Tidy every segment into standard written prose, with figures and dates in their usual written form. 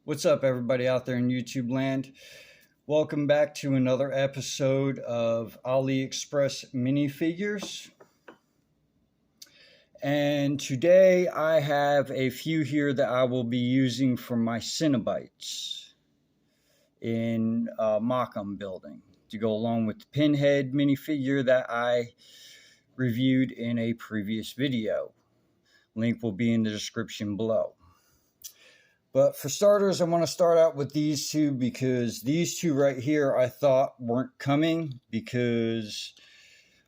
What's up, everybody out there in YouTube land? Welcome back to another episode of AliExpress Minifigures. And today I have a few here that I will be using for my Cenobites in mock-up building to go along with the Pinhead minifigure that I reviewed in a previous video. Link will be in the description below. But for starters, I want to start out with these two because these two right here I thought weren't coming because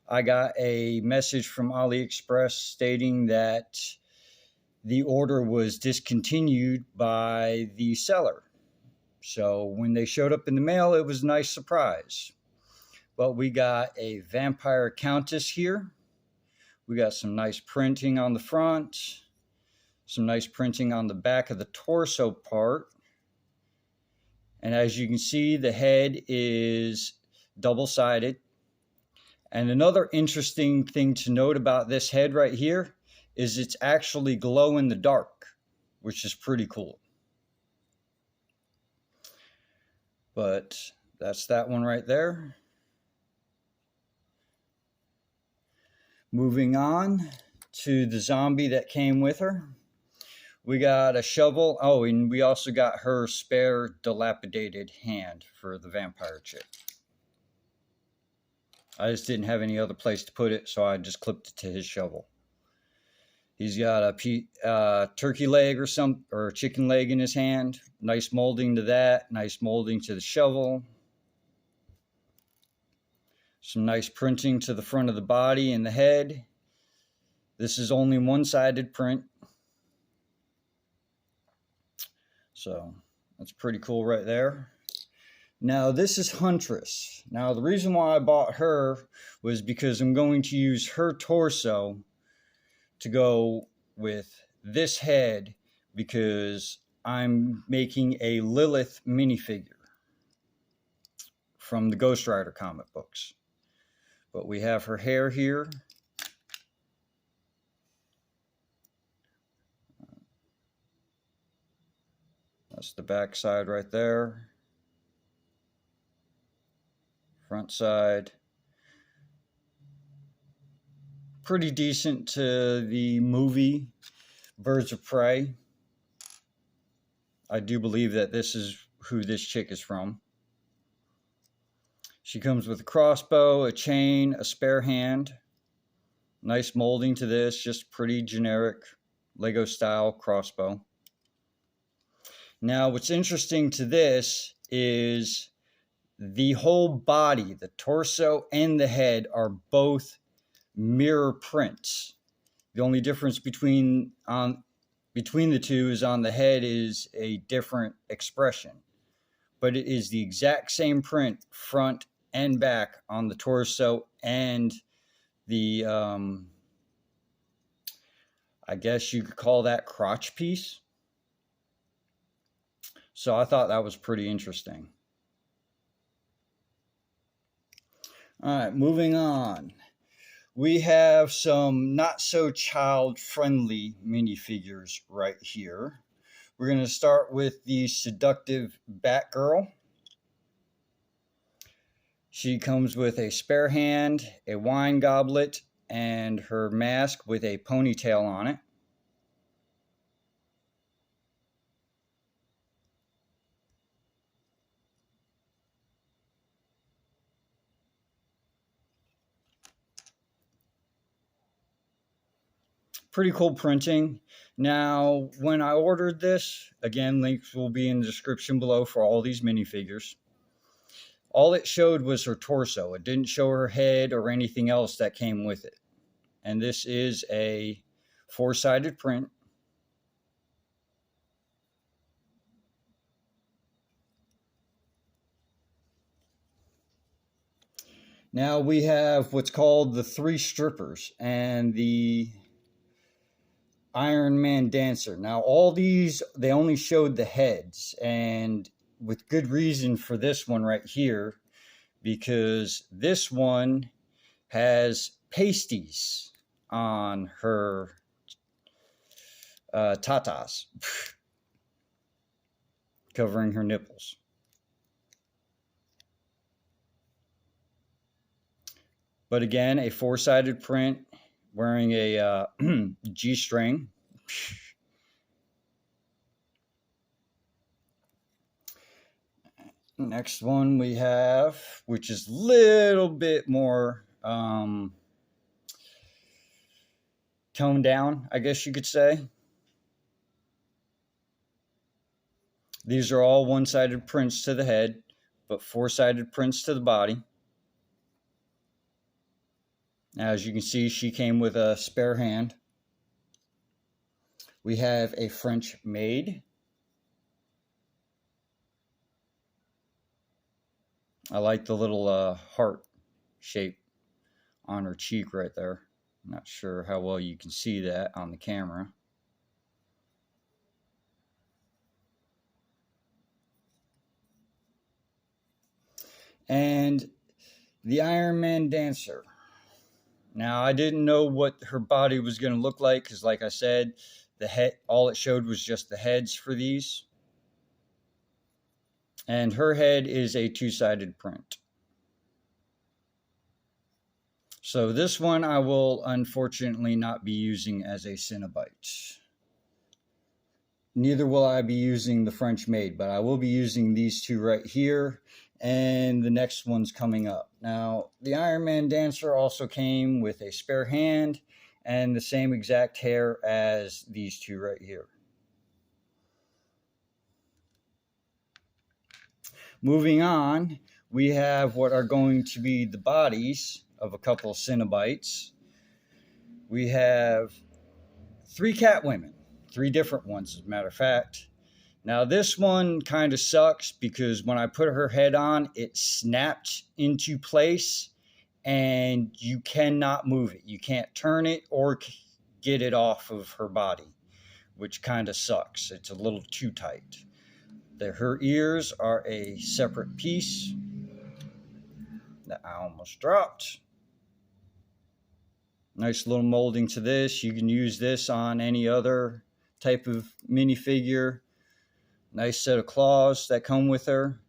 I got a message from AliExpress stating that the order was discontinued by the seller. So when they showed up in the mail, it was a nice surprise. But we got a vampire countess here. We got some nice printing on the front. Some nice printing on the back of the torso part. And as you can see, the head is double-sided. And another interesting thing to note about this head right here is it's actually glow in the dark, which is pretty cool. But that's that one right there. Moving on to the zombie that came with her. We got a shovel. Oh, and we also got her spare dilapidated hand for the vampire chick. I just didn't have any other place to put it, so I just clipped it to his shovel. He's got a turkey leg or chicken leg in his hand. Nice molding to that. Nice molding to the shovel. Some nice printing to the front of the body and the head. This is only one-sided print. So that's pretty cool right there. Now this is Huntress. Now the reason why I bought her was because I'm going to use her torso to go with this head because I'm making a Lilith minifigure from the Ghost Rider comic books. But we have her hair here. That's the back side right there. Front side. Pretty decent to the movie Birds of Prey. I do believe that this is who this chick is from. She comes with a crossbow, a chain, a spare hand. Nice molding to this, just pretty generic Lego style crossbow. Now, what's interesting to this is the whole body, the torso and the head are both mirror prints. The only difference between the two is on the head is a different expression. But it is the exact same print, front and back, on the torso and the, I guess you could call that crotch piece. So I thought that was pretty interesting. All right, moving on. We have some not so child-friendly minifigures right here. We're going to start with the seductive Batgirl. She comes with a spare hand, a wine goblet, and her mask with a ponytail on it. Pretty cool printing. Now, when I ordered this, again, links will be in the description below for all these minifigures. All it showed was her torso. It didn't show her head or anything else that came with it. And this is a four-sided print. Now we have what's called the three strippers and the Iron Man dancer. Now all these, they only showed the heads, and with good reason for this one right here, because this one has pasties on her tatas. covering her nipples. But again, a four-sided print wearing a G-string. Next one we have, which is a little bit more toned down, I guess you could say. These are all one-sided prints to the head, but four-sided prints to the body. As you can see, she came with a spare hand. We have a French maid. I like the little heart shape on her cheek right there. Not sure how well you can see that on the camera. And the Iron Man dancer. Now, I didn't know what her body was going to look like because, like I said, the head, all it showed was just the heads for these. And her head is a two-sided print. So this one I will unfortunately not be using as a Cenobite. Neither will I be using the French maid, but I will be using these two right here, and the next one's coming up. Now, the Iron Man dancer also came with a spare hand and the same exact hair as these two right here. Moving on, we have what are going to be the bodies of a couple of Cenobites. We have 3 Catwomen, 3 different ones, as a matter of fact. Now, this one kind of sucks because when I put her head on, it snapped into place and you cannot move it. You can't turn it or get it off of her body, which kind of sucks. It's a little too tight. Her ears are a separate piece that I almost dropped. Nice little molding to this. You can use this on any other type of minifigure. Nice set of claws that come with her.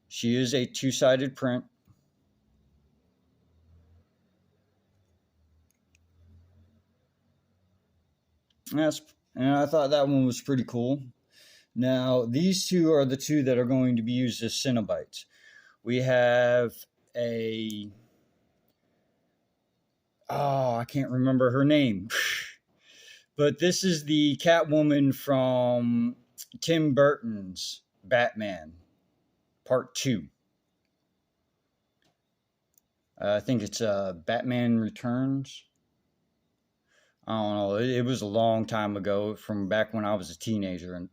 She is a two-sided print. And I thought that one was pretty cool. Now, these two are the two that are going to be used as Cenobites. We have I can't remember her name. But this is the Catwoman from Tim Burton's Batman, Part 2. I think it's Batman Returns. I don't know. It was a long time ago, from back when I was a teenager. And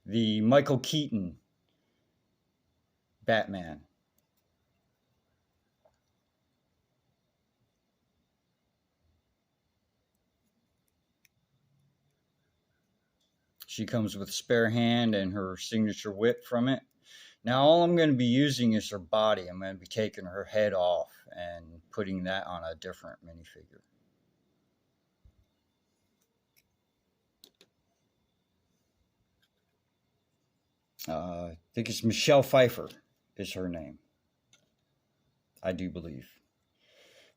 the Michael Keaton Batman. She comes with a spare hand and her signature whip from it. Now, all I'm going to be using is her body. I'm going to be taking her head off and putting that on a different minifigure. I think it's Michelle Pfeiffer is her name. I do believe.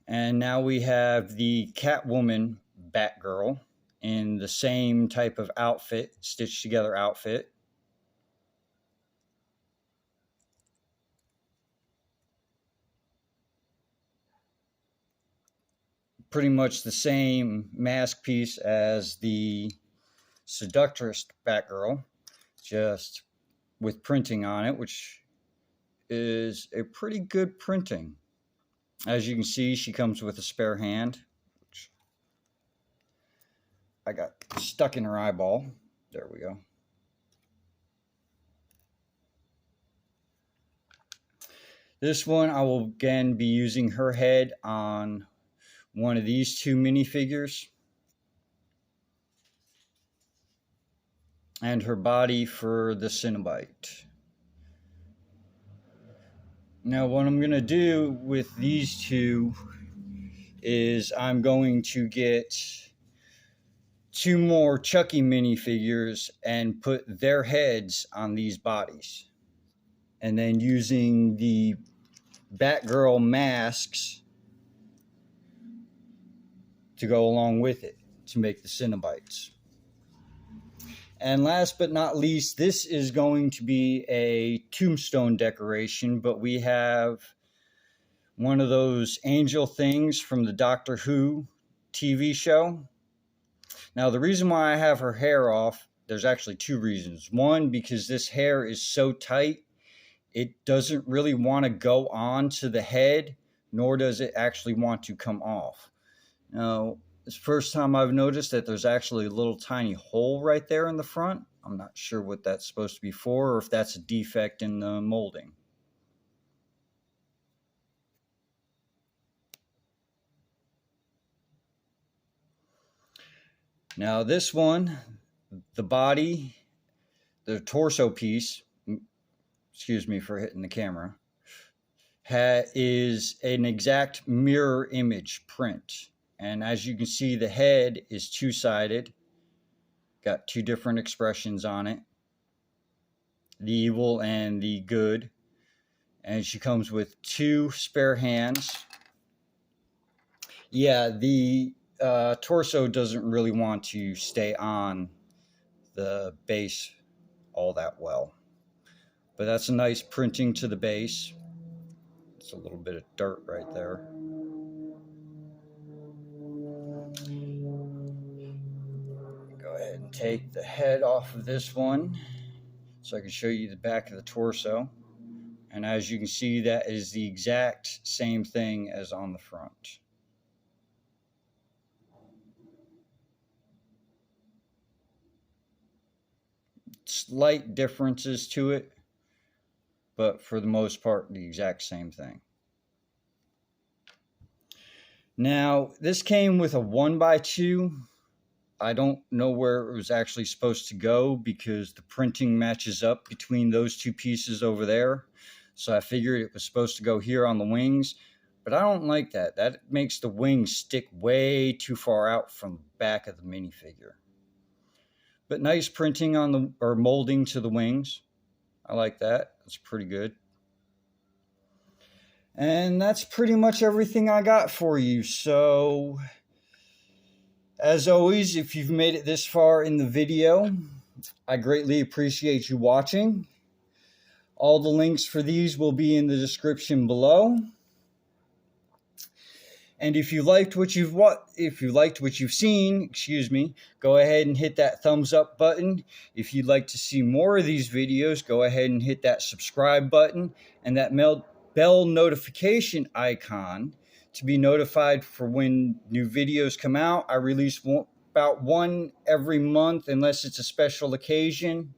And now we have the Catwoman Batgirl in the same type of outfit, stitched together outfit. Pretty much the same mask piece as the Seductress Batgirl, just with printing on it, which is a pretty good printing. As you can see, she comes with a spare hand, which I got stuck in her eyeball. There we go. This one, I will again be using her head on one of these two minifigures, and her body for the Cenobite. Now, what I'm going to do with these two is I'm going to get 2 more Chucky minifigures and put their heads on these bodies. And then using the Batgirl masks to go along with it to make the Cenobites. And last but not least, this is going to be a Tombstone decoration, but we have one of those angel things from the Doctor Who TV show. Now, the reason why I have her hair off, there's actually 2 reasons. One, because this hair is so tight, it doesn't really want to go on to the head, nor does it actually want to come off. Now, it's the first time I've noticed that there's actually a little tiny hole right there in the front. I'm not sure what that's supposed to be for, or if that's a defect in the molding. Now this one, the body, the torso piece, excuse me for hitting the camera, is an exact mirror image print. And as you can see, the head is 2-sided. Got 2 different expressions on it. The evil and the good. And she comes with 2 spare hands. Yeah, the torso doesn't really want to stay on the base all that well. But that's a nice printing to the base. It's a little bit of dirt right there. Go ahead and take the head off of this one so I can show you the back of the torso. And as you can see, that is the exact same thing as on the front. Slight differences to it, but for the most part, the exact same thing. Now, this came with a 1x2. I don't know where it was actually supposed to go because the printing matches up between those 2 pieces over there. So I figured it was supposed to go here on the wings, but I don't like that. That makes the wings stick way too far out from the back of the minifigure. But nice printing on the, or molding to the wings. I like that. That's pretty good. And that's pretty much everything I got for you. So, as always, if you've made it this far in the video, I greatly appreciate you watching. All the links for these will be in the description below. And if you liked what you've seen, excuse me, go ahead and hit that thumbs up button. If you'd like to see more of these videos, go ahead and hit that subscribe button and that bell notification icon to be notified for when new videos come out. I release about 1 every month unless it's a special occasion.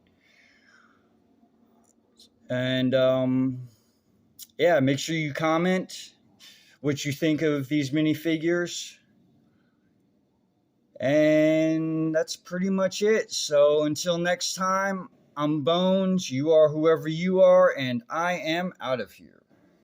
And yeah, make sure you comment what you think of these minifigures. And that's pretty much it. So until next time, I'm Bones, you are whoever you are, and I am out of here.